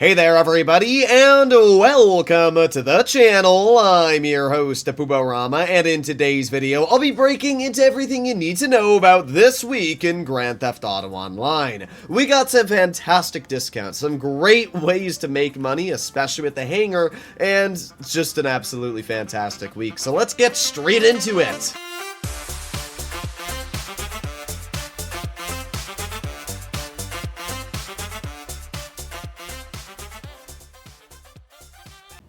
Hey there everybody, and welcome to the channel. I'm your host, Puborama, and in today's video, I'll be breaking into everything you need to know about this week in Grand Theft Auto Online. We got some fantastic discounts, some great ways to make money, especially with the hangar, and it's just an absolutely fantastic week. So let's get straight into it.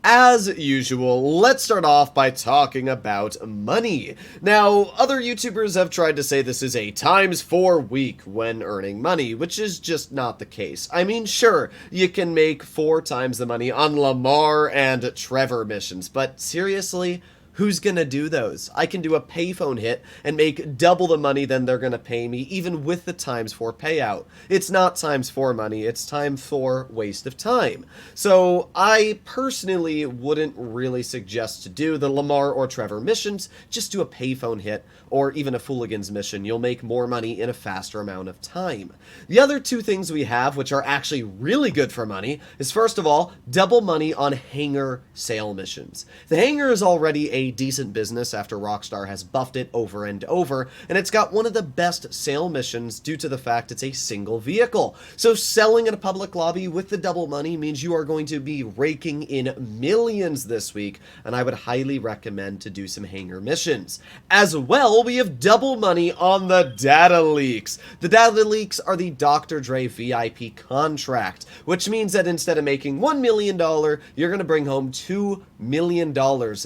As usual, let's start off by talking about money. Now, other YouTubers have tried to say this is a ×4 week when earning money, which is just not the case. I mean, sure, you can make 4 times the money on Lamar and Trevor missions, but seriously? Who's gonna do those? I can do a payphone hit and make double the money than they're gonna pay me, even with the ×4 payout. It's not ×4 money, it's ×4 waste of time. So I personally wouldn't really suggest to do the Lamar or Trevor missions. Just do a payphone hit or even a Fooligans mission. You'll make more money in a faster amount of time. The other two things we have, which are actually really good for money, is first of all, double money on hangar sale missions. The hangar is already a decent business after Rockstar has buffed it over and over, and it's got one of the best sale missions due to the fact it's a single vehicle. So selling in a public lobby with the double money means you are going to be raking in millions this week, and I would highly recommend to do some hangar missions. As well, we have double money on the data leaks. The data leaks are the Dr. Dre VIP contract, which means that instead of making $1 million, you're going to bring home $2 million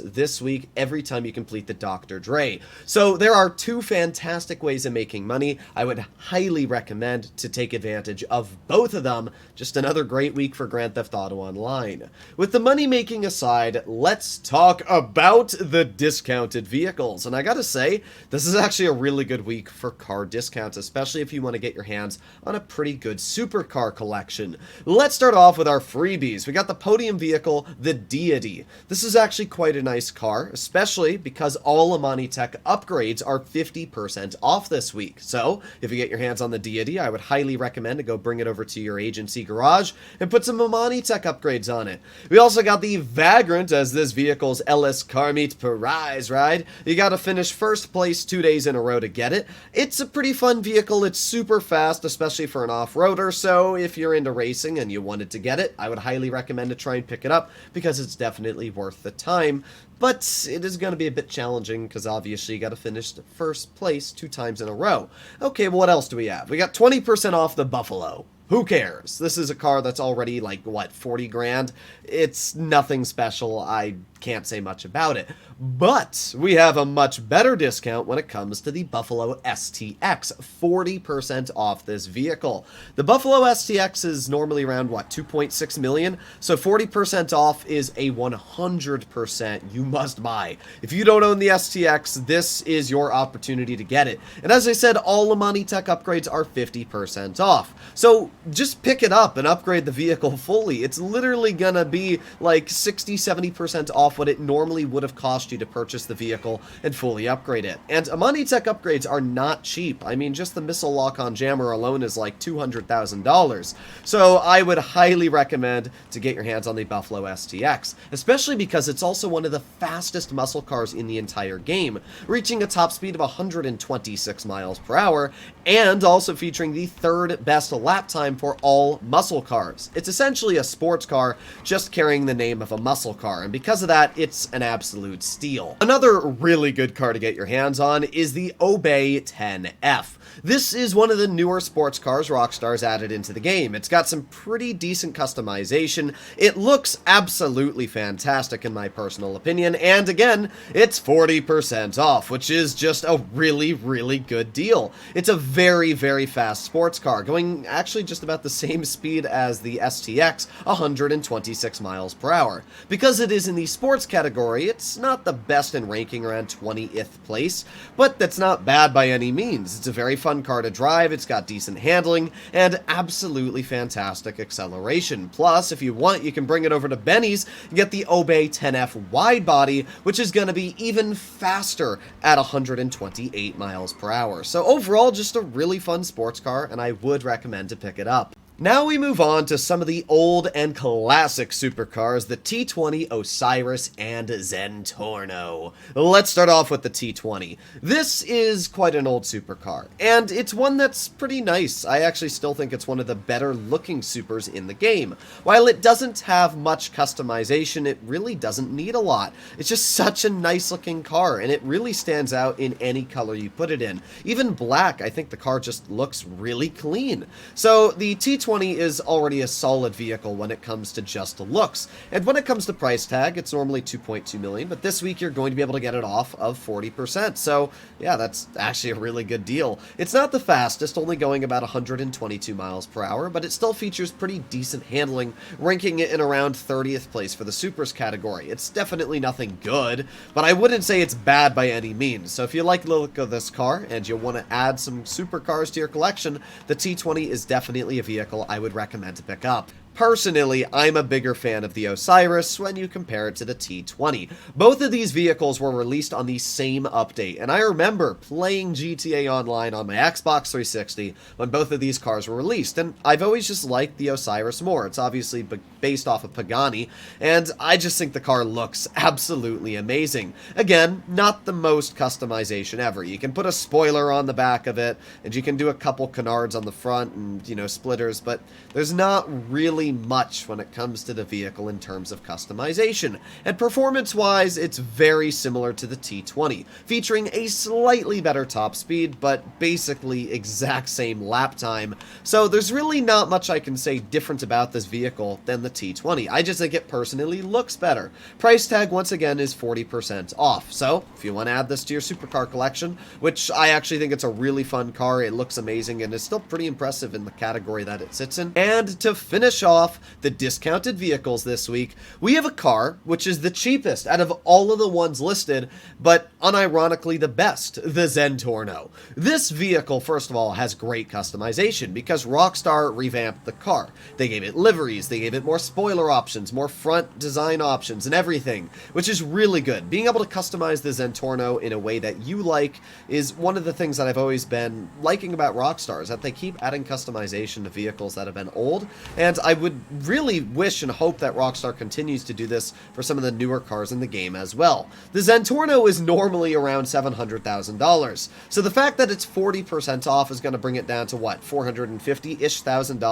this week every time you complete the Dr. Dre. So there are two fantastic ways of making money. I would highly recommend to take advantage of both of them. Just another great week for Grand Theft Auto Online. With the money making aside, let's talk about the discounted vehicles. And I gotta say, this is actually a really good week for car discounts, especially if you want to get your hands on a pretty good supercar collection. Let's start off with our freebies. We got the podium vehicle, the Deity. This is actually quite a nice car, especially because all Amani Tech upgrades are 50% off this week. So, if you get your hands on the Deity, I would highly recommend to go bring it over to your agency garage and put some Amani Tech upgrades on it. We also got the Vagrant as this vehicle's LS Car Meet Prize ride. You gotta finish first place 2 days in a row to get it. It's a pretty fun vehicle, it's super fast, especially for an off-roader, so if you're into racing and you wanted to get it, I would highly recommend to try and pick it up because it's definitely worth the time. But it is going to be a bit challenging because obviously you got to finish the first place 2 times in a row. Okay, well, what else do we have? We got 20% off the Buffalo. Who cares? This is a car that's already like, what, 40 grand? It's nothing special. I can't say much about it. But we have a much better discount when it comes to the Buffalo STX. 40% off this vehicle. The Buffalo STX is normally around, what, 2.6 million? So 40% off is a 100% you must buy. If you don't own the STX, this is your opportunity to get it. And as I said, all Amani Tech upgrades are 50% off. So just pick it up and upgrade the vehicle fully. It's literally gonna be like 60-70% off what it normally would have cost you to purchase the vehicle and fully upgrade it. And Amani Tech upgrades are not cheap. I mean, just the missile lock-on jammer alone is like $200,000. So I would highly recommend to get your hands on the Buffalo STX, especially because it's also one of the fastest muscle cars in the entire game, reaching a top speed of 126 miles per hour, and also featuring the 3rd best lap time for all muscle cars. It's essentially a sports car just carrying the name of a muscle car, and because of that, it's an absolute steal. Another really good car to get your hands on is the Obey 10F. This is one of the newer sports cars Rockstar's added into the game. It's got some pretty decent customization. It looks absolutely fantastic in my personal opinion, and again, it's 40% off, which is just a really, really good deal. It's a very, very fast sports car, going actually just about the same speed as the STX, 126 miles per hour. Because it is in the sports category, it's not the best in ranking, around 20th place, but that's not bad by any means. It's a very fun car to drive, it's got decent handling, and absolutely fantastic acceleration. Plus, if you want, you can bring it over to Benny's and get the Obey 10F wide body, which is going to be even faster at 128 miles per hour. So overall, just a really fun sports car, and I would recommend to pick it up. Now we move on to some of the old and classic supercars, the T20, Osiris, and Zentorno. Let's start off with the T20. This is quite an old supercar, and it's one that's pretty nice. I actually still think it's one of the better looking supers in the game. While it doesn't have much customization, it really doesn't need a lot. It's just such a nice looking car, and it really stands out in any color you put it in. Even black, I think the car just looks really clean. So the T20 is already a solid vehicle when it comes to just looks, and when it comes to price tag, it's normally $2.2 million, but this week you're going to be able to get it off of 40%, so yeah, that's actually a really good deal. It's not the fastest, only going about 122 miles per hour, but it still features pretty decent handling, ranking it in around 30th place for the supers category. It's definitely nothing good, but I wouldn't say it's bad by any means, so if you like the look of this car and you want to add some supercars to your collection, the T20 is definitely a vehicle I would recommend to pick up. Personally, I'm a bigger fan of the Osiris when you compare it to the T20. Both of these vehicles were released on the same update, and I remember playing GTA Online on my Xbox 360 when both of these cars were released, and I've always just liked the Osiris more. It's obviously based off of Pagani, and I just think the car looks absolutely amazing. Again, not the most customization ever. You can put a spoiler on the back of it, and you can do a couple canards on the front and, splitters, but there's not really much when it comes to the vehicle in terms of customization, and performance-wise, it's very similar to the T20, featuring a slightly better top speed, but basically exact same lap time, so there's really not much I can say different about this vehicle than the T20. I just think it personally looks better. Price tag, once again, is 40% off, so if you want to add this to your supercar collection, which I actually think it's a really fun car, it looks amazing, and is still pretty impressive in the category that it sits in. And to finish off the discounted vehicles this week, we have a car which is the cheapest out of all of the ones listed, but unironically the best, the Zentorno. This vehicle, first of all, has great customization because Rockstar revamped the car. They gave it liveries, they gave it more spoiler options, more front design options, and everything, which is really good. Being able to customize the Zentorno in a way that you like is one of the things that I've always been liking about Rockstar, is that they keep adding customization to vehicles that have been old, and I would really wish and hope that Rockstar continues to do this for some of the newer cars in the game as well. The Zentorno is normally around $700,000, so the fact that it's 40% off is going to bring it down to what, $450-ish thousand?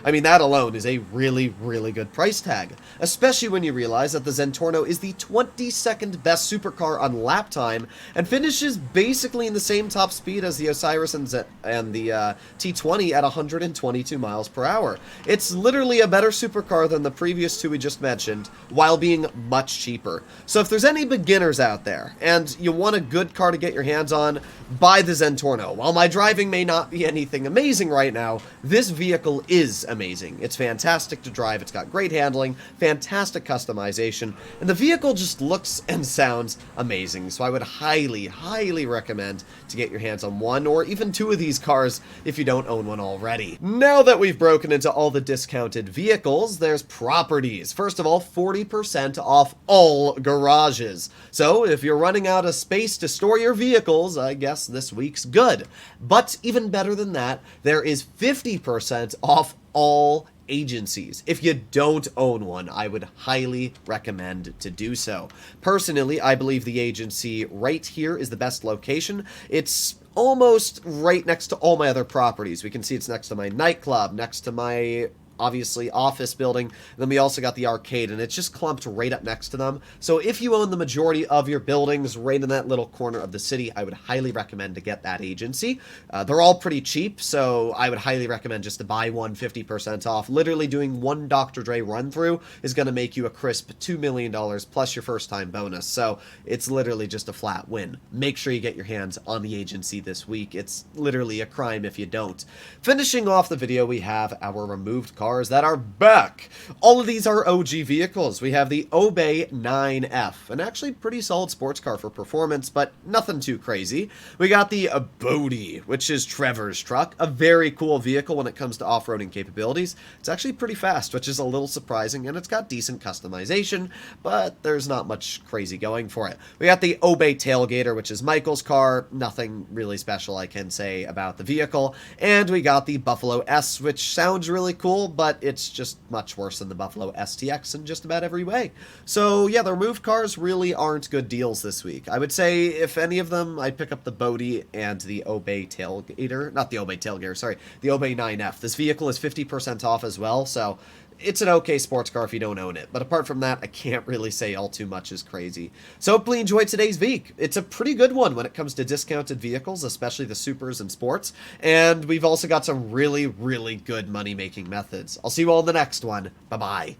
I mean, that alone is a really, really good price tag, especially when you realize that the Zentorno is the 22nd best supercar on lap time and finishes basically in the same top speed as the Osiris and the T20 at 122 miles per hour. It's literally a better supercar than the previous two we just mentioned, while being much cheaper. So if there's any beginners out there, and you want a good car to get your hands on, buy the Zentorno. While my driving may not be anything amazing right now, this vehicle is amazing. It's fantastic to drive, it's got great handling, fantastic customization, and the vehicle just looks and sounds amazing. So I would highly, highly recommend to get your hands on one, or even two of these cars if you don't own one already. Now that we've broken into all the discounted vehicles, there's properties. First of all, 40% off all garages. So if you're running out of space to store your vehicles, I guess this week's good. But even better than that, there is 50% off all agencies. If you don't own one, I would highly recommend to do so. Personally, I believe the agency right here is the best location. It's almost right next to all my other properties. We can see it's next to my nightclub, next to my obviously office building, and then we also got the arcade, and it's just clumped right up next to them. So if you own the majority of your buildings right in that little corner of the city, I would highly recommend to get that agency. They're all pretty cheap, so I would highly recommend just to buy one 50% off. Literally doing one Dr. Dre run through is going to make you a crisp $2 million plus your first time bonus, so it's literally just a flat win. Make sure you get your hands on the agency this week. It's literally a crime if you don't. Finishing off the video, we have our removed car cars that are back. All of these are OG vehicles. We have the Obey 9F, an actually pretty solid sports car for performance, but nothing too crazy. We got the Bodhi, which is Trevor's truck, a very cool vehicle when it comes to off-roading capabilities. It's actually pretty fast, which is a little surprising, and it's got decent customization, but there's not much crazy going for it. We got the Obey Tailgater, which is Michael's car. Nothing really special I can say about the vehicle. And we got the Buffalo S, which sounds really cool, but it's just much worse than the Buffalo STX in just about every way. So yeah, the removed cars really aren't good deals this week. I would say if any of them, I'd pick up the Bodhi and the Obey Tailgater. Not the Obey Tailgater, sorry, the Obey 9F. This vehicle is 50% off as well, so it's an okay sports car if you don't own it. But apart from that, I can't really say all too much is crazy. So hopefully you enjoyed today's week. It's a pretty good one when it comes to discounted vehicles, especially the supers and sports. And we've also got some really, really good money-making methods. I'll see you all in the next one. Bye-bye.